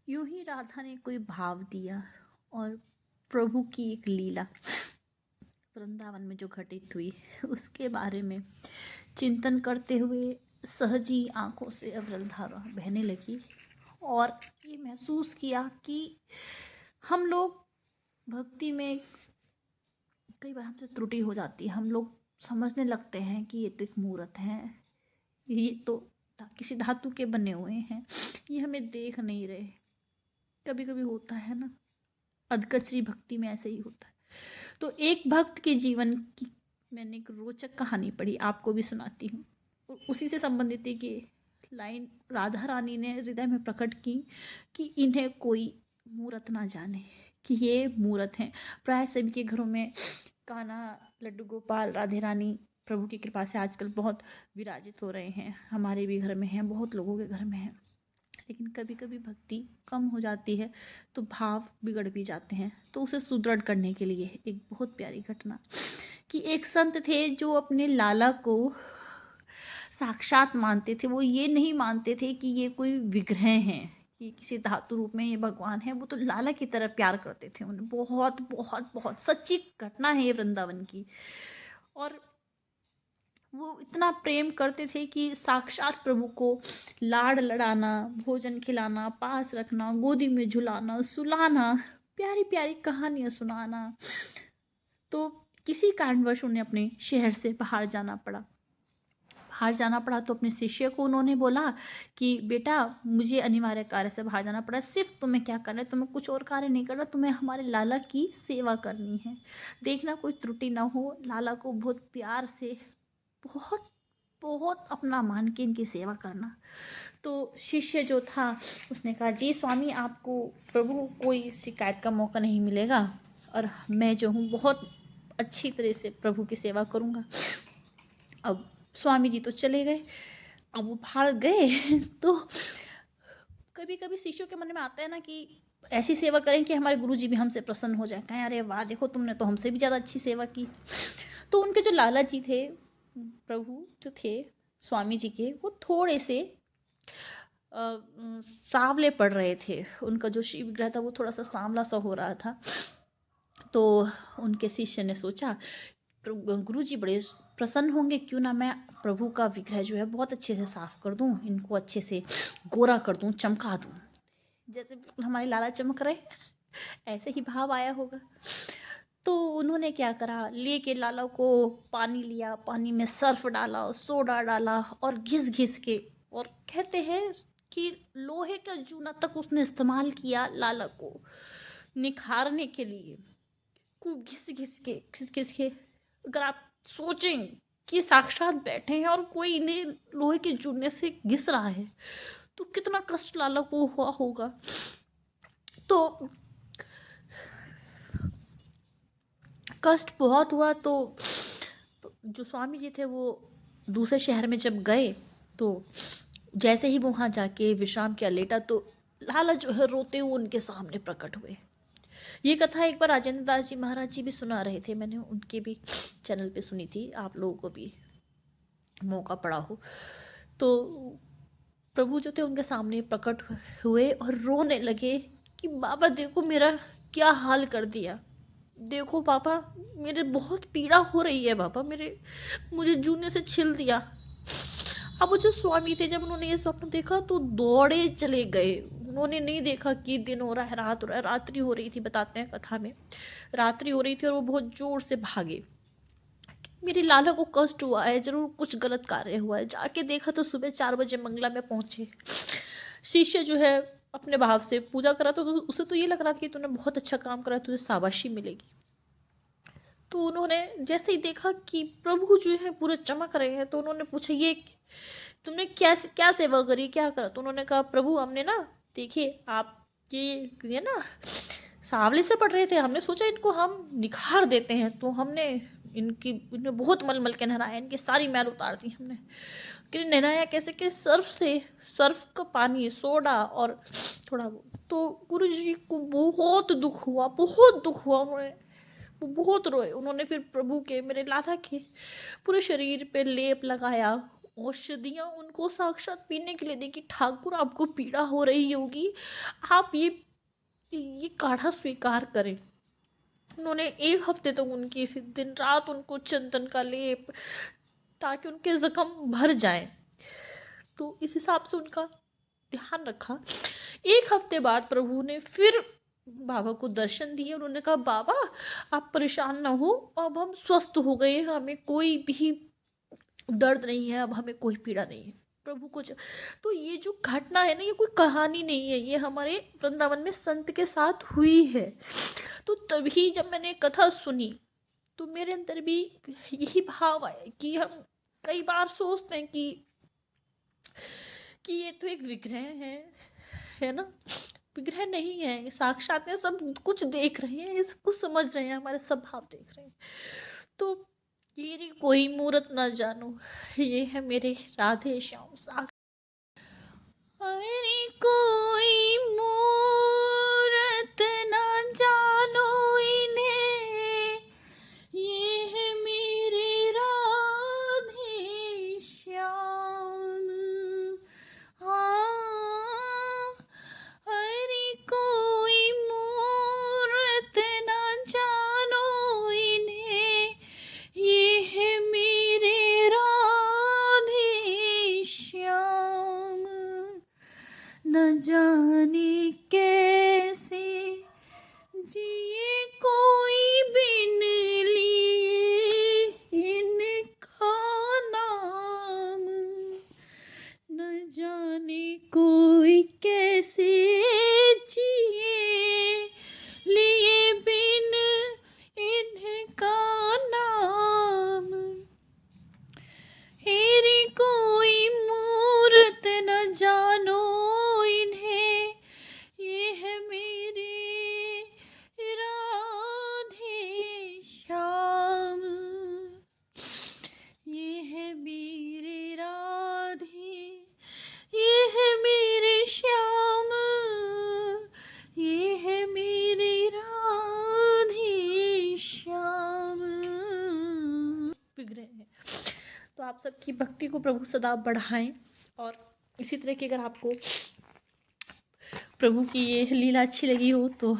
यूं ही राधा ने कोई भाव दिया और प्रभु की एक लीला वृंदावन में जो घटित हुई उसके बारे में चिंतन करते हुए सहजी आंखों से अब्रलधारा बहने लगी। और ये महसूस किया कि हम लोग भक्ति में कई बार हमसे त्रुटि हो जाती है। हम लोग समझने लगते हैं कि ये तो एक मूर्त है, ये तो किसी धातु के बने हुए हैं, ये हमें देख नहीं रहे। कभी कभी होता है ना, अधकचरी भक्ति में ऐसे ही होता है। तो एक भक्त के जीवन की मैंने एक रोचक कहानी पढ़ी, आपको भी सुनाती हूँ। और उसी से संबंधित है कि लाइन राधा रानी ने हृदय में प्रकट की कि इन्हें कोई मूरत ना जाने कि ये मूरत हैं। प्राय सभी के घरों में कान्हा, लड्डू गोपाल, राधे रानी प्रभु की कृपा से आजकल बहुत विराजित हो रहे हैं। हमारे भी घर में हैं, बहुत लोगों के घर में हैं। लेकिन कभी कभी भक्ति कम हो जाती है तो भाव बिगड़ भी जाते हैं। तो उसे सुदृढ़ करने के लिए एक बहुत प्यारी घटना कि एक संत थे जो अपने लाला को साक्षात मानते थे। वो ये नहीं मानते थे कि ये कोई विग्रह हैं, कि किसी धातु रूप में ये भगवान है। वो तो लाला की तरह प्यार करते थे उन्हें। बहुत बहुत बहुत सच्ची घटना है ये वृंदावन की। और वो इतना प्रेम करते थे कि साक्षात प्रभु को लाड़ लड़ाना, भोजन खिलाना, पास रखना, गोदी में झुलाना, सुलाना, प्यारी प्यारी कहानियाँ सुनाना। तो किसी कारणवश उन्हें अपने शहर से बाहर जाना पड़ा। तो अपने शिष्य को उन्होंने बोला कि बेटा, मुझे अनिवार्य कार्य से बाहर जाना पड़ा, सिर्फ तुम्हें क्या करना है, तुम्हें कुछ और कार्य नहीं करना, तुम्हें हमारे लाला की सेवा करनी है। देखना कोई त्रुटि ना हो, लाला को बहुत प्यार से, बहुत बहुत अपना मान के इनकी सेवा करना। तो शिष्य जो था उसने कहा, जी स्वामी, आपको प्रभु कोई शिकायत का मौका नहीं मिलेगा और मैं जो हूँ बहुत अच्छी तरह से प्रभु की सेवा करूँगा। अब स्वामी जी तो चले गए। अब वो बाहर गए तो कभी कभी शिष्यों के मन में आता है ना कि ऐसी सेवा करें कि हमारे गुरु जी भी हमसे प्रसन्न हो जाए। कहें, अरे वाह, देखो तुमने तो हमसे भी ज़्यादा अच्छी सेवा की। तो उनके जो लाला जी थे, प्रभु जो थे स्वामी जी के, वो थोड़े से सांवले पड़ रहे थे। उनका जो शिव विग्रह था वो थोड़ा सा सांवला सा हो रहा था। तो उनके शिष्य ने सोचा, गुरु जी बड़े प्रसन्न होंगे, क्यों ना मैं प्रभु का विग्रह जो है बहुत अच्छे से साफ कर दूं, इनको अच्छे से गोरा कर दूं, चमका दूं, जैसे हमारे लाला चमक रहे ऐसे ही भाव आया होगा। तो उन्होंने क्या करा, लेके लाला को पानी लिया, पानी में सर्फ डाला, सोडा डाला और घिस घिस के, और कहते हैं कि लोहे का जूना तक उसने इस्तेमाल किया लाला को निखारने के लिए। खूब घिस घिस के अगर आप सोचें कि साक्षात बैठे हैं और कोई इन्हें लोहे के जूने से घिस रहा है तो कितना कष्ट लाला को हुआ होगा। तो कष्ट बहुत हुआ। तो जो स्वामी जी थे वो दूसरे शहर में जब गए तो जैसे ही वो वहाँ जाके विश्राम किया, लेटा, तो लाला जो है रोते हुए उनके सामने प्रकट हुए। ये कथा एक बार राजेंद्र दास जी महाराज जी भी सुना रहे थे, मैंने उनके भी चैनल पे सुनी थी, आप लोगों को भी मौका पड़ा हो तो। प्रभु जो थे उनके सामने प्रकट हुए और रोने लगे कि बाबा देखो मेरा क्या हाल कर दिया, देखो पापा मेरे बहुत पीड़ा हो रही है, बाबा मुझे जूने से छिल दिया। अब वो जो स्वामी थे, जब उन्होंने ये स्वप्न देखा तो दौड़े चले गए। उन्होंने नहीं देखा कि दिन हो रहा है, रात हो रहा है, रात्रि हो रही थी, बताते हैं कथा में रात्रि हो रही थी, और वो बहुत जोर से भागे। मेरे लाला को कष्ट हुआ है, जरूर कुछ गलत कार्य हुआ है। जाके देखा तो सुबह 4 बजे मंगला में पहुंचे। शिष्य जो है अपने भाव से पूजा करा तो उसे तो ये लग रहा कि तूने बहुत अच्छा काम करा, तुझे शाबाशी मिलेगी। तो उन्होंने जैसे ही देखा कि प्रभु जो है पूरे चमक रहे हैं, तो उन्होंने पूछा, ये तुमने क्या क्या सेवा करी, क्या करा? तो उन्होंने कहा, प्रभु हमने ना, देखिए आप ये ना सांवले से पड़ रहे थे, हमने सोचा इनको हम निखार देते हैं, तो हमने इन्हें बहुत मलमल के नहलाया, इनकी सारी मैल उतार दी हमने। कि नहलाया कैसे, कि सर्फ का पानी, सोडा और थोड़ा वो। तो गुरु जी को बहुत दुख हुआ, उन्होंने वो बहुत रोए। उन्होंने फिर प्रभु के, मेरे लाला के पूरे शरीर पे लेप लगाया, औषधियाँ उनको साक्षात पीने के लिए दी कि ठाकुर आपको पीड़ा हो रही होगी, आप ये काढ़ा स्वीकार करें। उन्होंने 1 हफ्ते तक उनकी दिन रात उनको चंदन का लेप, ताकि उनके जख्म भर जाएं। तो इस हिसाब से उनका ध्यान रखा। 1 हफ्ते बाद प्रभु ने फिर बाबा को दर्शन दिए। उन्होंने कहा, बाबा आप परेशान ना हो, अब हम स्वस्थ हो गए हैं, हमें कोई भी दर्द नहीं है, अब हमें कोई पीड़ा नहीं है। प्रभु को तो ये जो घटना है ना, ये कोई कहानी नहीं है, ये हमारे वृंदावन में संत के साथ हुई है। तो तभी जब मैंने कथा सुनी तो मेरे अंदर भी यही भाव आया कि हम कई बार सोचते हैं कि ये तो एक विग्रह है ना। विग्रह नहीं है, साक्षात में सब कुछ देख रहे हैं, सब कुछ समझ रहे हैं, हमारे सब भाव देख रहे हैं। तो ये कोई मूरत ना जानो, ये है मेरे राधे श्याम साक्ष। अरे कोई मूरत ना जानो इन्हें, ये है मेरे राधे श्याम। हाँ, अरे कोई मूरत ना जानो इन्हें, ये है मेरे राधे श्याम। न जाने कैसे जिए कोई बिन लिए इनका नाम, न जाने कोई कैसे जिए लिए बिन इनका नाम। हेरी कोई मूरत न जानो इन्हें, ये है मेरे राधे श्याम, ये है मेरे राधे, ये है मेरे श्याम, ये है मेरे राधे श्याम। विग्रह है। तो आप सबकी भक्ति को प्रभु सदा बढ़ाएं, और इसी तरह की अगर आपको प्रभु की ये लीला अच्छी लगी हो तो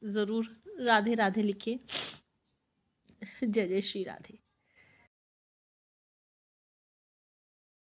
ज़रूर राधे राधे लिखिए। जय जय श्री राधे।